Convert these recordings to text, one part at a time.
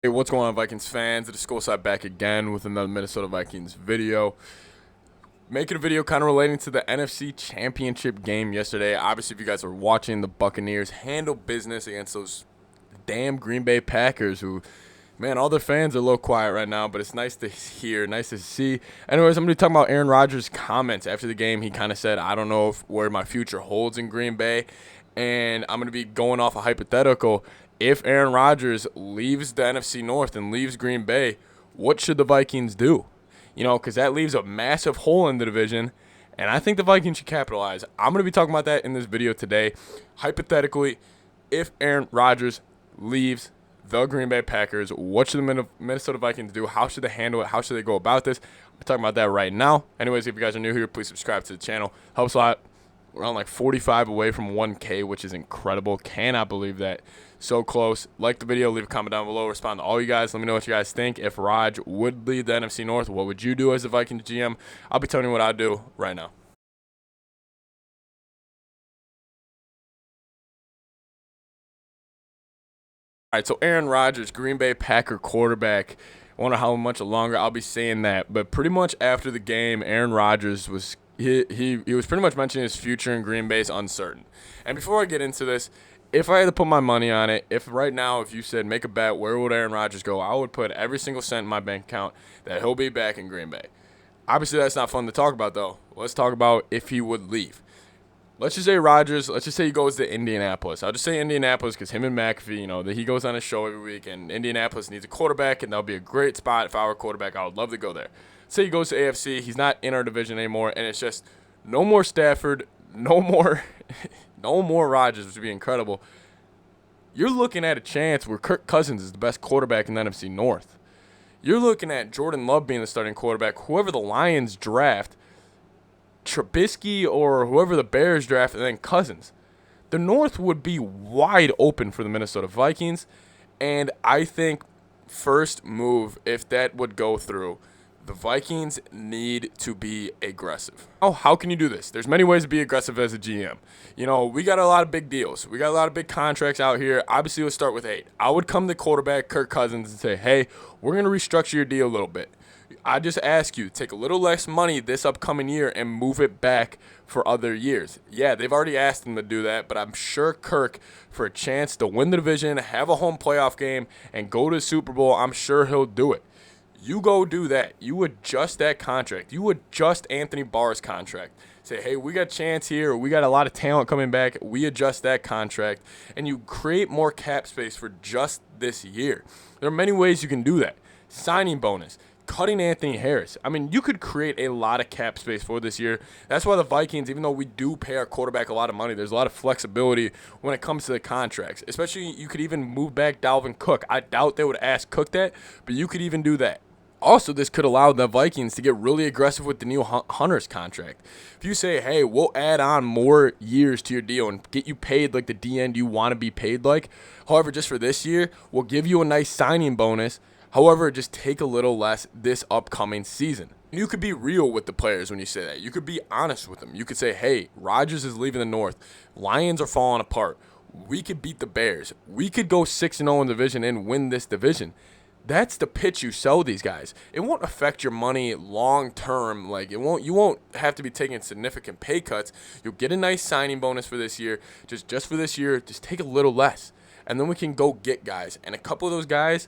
Hey, what's going on, Vikings fans? It is Skol side back again with another Minnesota Vikings video. Making a video kind of relating to the NFC Championship game yesterday. Obviously, if you guys are watching, the Buccaneers handle business against those damn Green Bay Packers who, man, all their fans are a little quiet right now, but it's nice to hear, nice to see. Anyways, I'm going to be talking about Aaron Rodgers' comments after the game. He kind of said, I don't know where my future holds in Green Bay, and I'm going to be going off a hypothetical. If Aaron Rodgers leaves the NFC North and leaves Green Bay, what should the Vikings do? You know, because that leaves a massive hole in the division, and I think the Vikings should capitalize. I'm going to be talking about that in this video today. Hypothetically, if Aaron Rodgers leaves the Green Bay Packers, what should the Minnesota Vikings do? How should they handle it? How should they go about this? We're talking about that right now. Anyways, if you guys are new here, please subscribe to the channel. Helps a lot. We're on like 45 away from 1K, which is incredible. Cannot believe that. So close. Like the video, leave a comment down below, respond to all you guys. Let me know what you guys think. If Raj would lead the NFC North, what would you do as the Vikings GM? I'll be telling you what I'd do right now. All right, so Aaron Rodgers, Green Bay Packer quarterback. I wonder how much longer I'll be saying that, but pretty much after the game, Aaron Rodgers was he was pretty much mentioning his future in Green Bay is uncertain. And before I get into this, if I had to put my money on it, if right now, if you said make a bet, where would Aaron Rodgers go? I would put every single cent in my bank account that he'll be back in Green Bay. Obviously, that's not fun to talk about, though. Let's talk about if he would leave. Let's just say Rodgers, let's just say he goes to Indianapolis. I'll just say Indianapolis because him and McAfee, you know, that he goes on a show every week, and Indianapolis needs a quarterback, and that'll be a great spot if I were a quarterback. I would love to go there. Say he goes to AFC, he's not in our division anymore, and it's just no more Stafford, no more, no more Rodgers, which would be incredible. You're looking at a chance where Kirk Cousins is the best quarterback in the NFC North. You're looking at Jordan Love being the starting quarterback. Whoever the Lions draft, Trubisky or whoever the Bears draft, and then Cousins. The North would be wide open for the Minnesota Vikings, and I think first move, if that would go through, the Vikings need to be aggressive. Oh, how can you do this? There's many ways to be aggressive as a GM. You know, we got a lot of big deals. We got a lot of big contracts out here. Obviously, let's start with 8. I would come to quarterback Kirk Cousins and say, hey, we're going to restructure your deal a little bit. I just ask you, take a little less money this upcoming year and move it back for other years. Yeah, they've already asked him to do that, but I'm sure Kirk, for a chance to win the division, have a home playoff game, and go to the Super Bowl, I'm sure he'll do it. You go do that. You adjust that contract. You adjust Anthony Barr's contract. Say, hey, we got a chance here. We got a lot of talent coming back. We adjust that contract, and you create more cap space for just this year. There are many ways you can do that. Signing bonus. Cutting Anthony Harris. I mean, you could create a lot of cap space for this year. That's why the Vikings, even though we do pay our quarterback a lot of money, there's a lot of flexibility when it comes to the contracts. Especially, you could even move back Dalvin Cook. I doubt they would ask Cook that, but you could even do that. Also, this could allow the Vikings to get really aggressive with the new Hunter's contract. If you say, hey, we'll add on more years to your deal and get you paid like the DN you want to be paid like. However, just for this year, we'll give you a nice signing bonus. However, just take a little less this upcoming season. You could be real with the players when you say that. You could be honest with them. You could say, hey, Rodgers is leaving the North. Lions are falling apart. We could beat the Bears. We could go 6-0 in the division and win this division. That's the pitch you sell these guys. It won't affect your money long term. Like you won't have to be taking significant pay cuts. You'll get a nice signing bonus for this year. Just for this year, just take a little less. And then we can go get guys. And a couple of those guys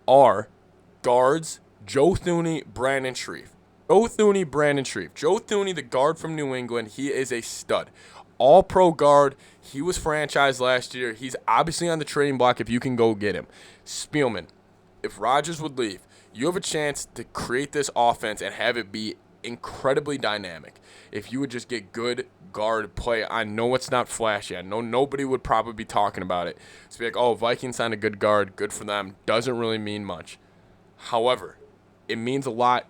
are guards, Joe Thuney, Brandon Shreve. Joe Thuney, the guard from New England, he is a stud. All-pro guard. He was franchised last year. He's obviously on the trading block if you can go get him. Spielman. If Rodgers would leave, you have a chance to create this offense and have it be incredibly dynamic. If you would just get good guard play, I know it's not flashy. I know nobody would probably be talking about it. It's be like, oh, Vikings signed a good guard, good for them. Doesn't really mean much. However, it means a lot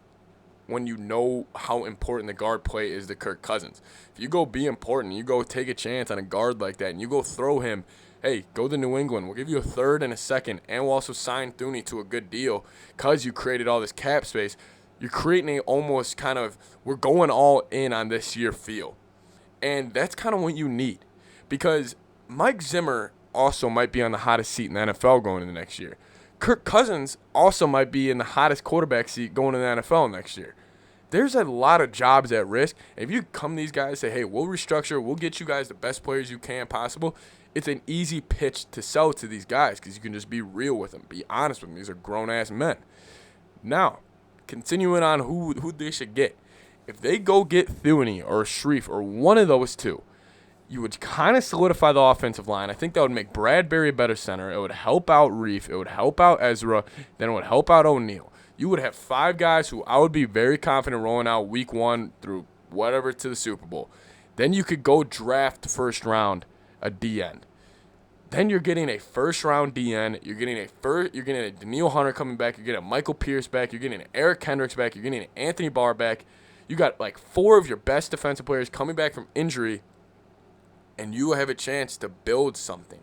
when you know how important the guard play is to Kirk Cousins. If you go be important, you go take a chance on a guard like that, and you go throw him, hey, go to New England. We'll give you a third and a second, and we'll also sign Thuney to a good deal because you created all this cap space. You're creating a almost kind of, we're going all in on this year feel. And that's kind of what you need because Mike Zimmer also might be on the hottest seat in the NFL going into next year. Kirk Cousins also might be in the hottest quarterback seat going to the NFL next year. There's a lot of jobs at risk. If you come to these guys and say, hey, we'll restructure, we'll get you guys the best players you can possible, it's an easy pitch to sell to these guys because you can just be real with them, be honest with them. These are grown-ass men. Now, continuing on who they should get. If they go get Thuney or Shreve or one of those two, you would kind of solidify the offensive line. I think that would make Bradbury a better center. It would help out Reef. It would help out Ezra. Then it would help out O'Neal. You would have 5 guys who I would be very confident rolling out week 1 through whatever to the Super Bowl. Then you could go draft first round a DN. Then you're getting a first-round DN. You're getting a Daniil Hunter coming back. You're getting a Michael Pierce back. You're getting an Eric Kendricks back. You're getting an Anthony Barr back. You got like 4 of your best defensive players coming back from injury, and you have a chance to build something.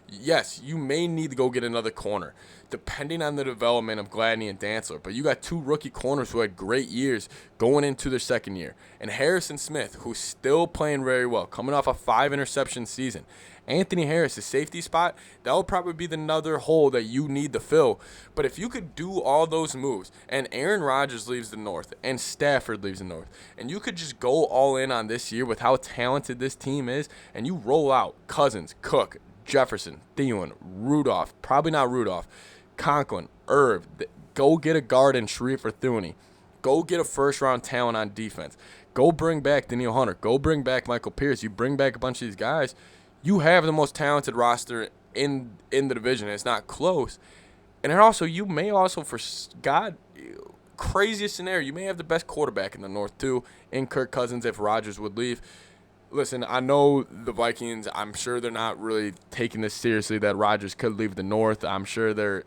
Yes, you may need to go get another corner, depending on the development of Gladney and Dantzler. But you got 2 rookie corners who had great years going into their second year. And Harrison Smith, who's still playing very well, coming off a 5-interception season. Anthony Harris, the safety spot, that will probably be another hole that you need to fill. But if you could do all those moves, and Aaron Rodgers leaves the North, and Stafford leaves the North, and you could just go all in on this year with how talented this team is, and you roll out Cousins, Cook, Jefferson, Thielen, Rudolph, probably not Rudolph, Conklin, Irv, go get a guard in Shreve or Thuney. Go get a first-round talent on defense. Go bring back Daniil Hunter. Go bring back Michael Pierce. You bring back a bunch of these guys. You have the most talented roster in the division. It's not close. And then also, you may also, for God, craziest scenario, you may have the best quarterback in the North, too, in Kirk Cousins if Rodgers would leave. Listen, I know the Vikings, I'm sure they're not really taking this seriously that Rodgers could leave the North. I'm sure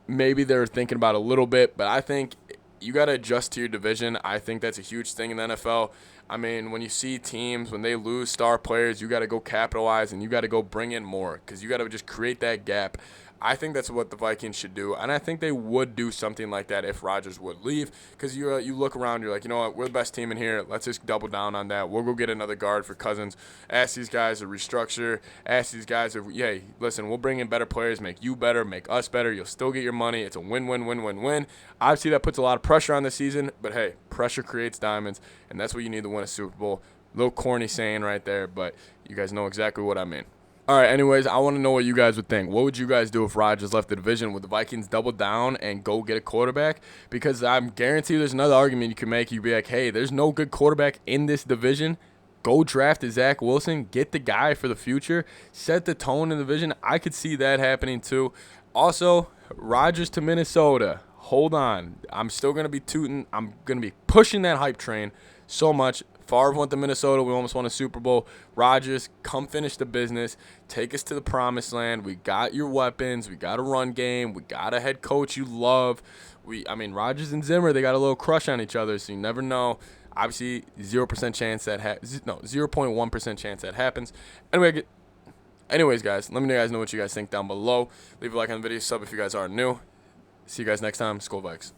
maybe they're thinking about it a little bit, but I think you got to adjust to your division. I think that's a huge thing in the NFL. I mean, when you see teams, when they lose star players, you got to go capitalize and you got to go bring in more because you got to just create that gap. I think that's what the Vikings should do, and I think they would do something like that if Rodgers would leave because you look around, you're like, you know what, we're the best team in here. Let's just double down on that. We'll go get another guard for Cousins. Ask these guys to restructure. Ask these guys, hey, listen, we'll bring in better players, make you better, make us better. You'll still get your money. It's a win-win-win-win-win. Obviously, that puts a lot of pressure on the season, but, hey, pressure creates diamonds, and that's what you need to win a Super Bowl. A little corny saying right there, but you guys know exactly what I mean. All right, anyways, I want to know what you guys would think. What would you guys do if Rodgers left the division? Would the Vikings double down and go get a quarterback? Because I'm guaranteed there's another argument you can make. You'd be like, hey, there's no good quarterback in this division. Go draft a Zach Wilson. Get the guy for the future. Set the tone in the division. I could see that happening too. Also, Rodgers to Minnesota. Hold on. I'm still going to be tooting. I'm going to be pushing that hype train so much. Favre went to Minnesota. We almost won a Super Bowl. Rodgers, come finish the business. Take us to the promised land. We got your weapons. We got a run game. We got a head coach you love. Rodgers and Zimmer, they got a little crush on each other, so you never know. Obviously, 0% chance that 0.1% chance that happens. Anyways, guys, let me know you guys know what you guys think down below. Leave a like on the video, sub if you guys are new. See you guys next time. Skol Vikes.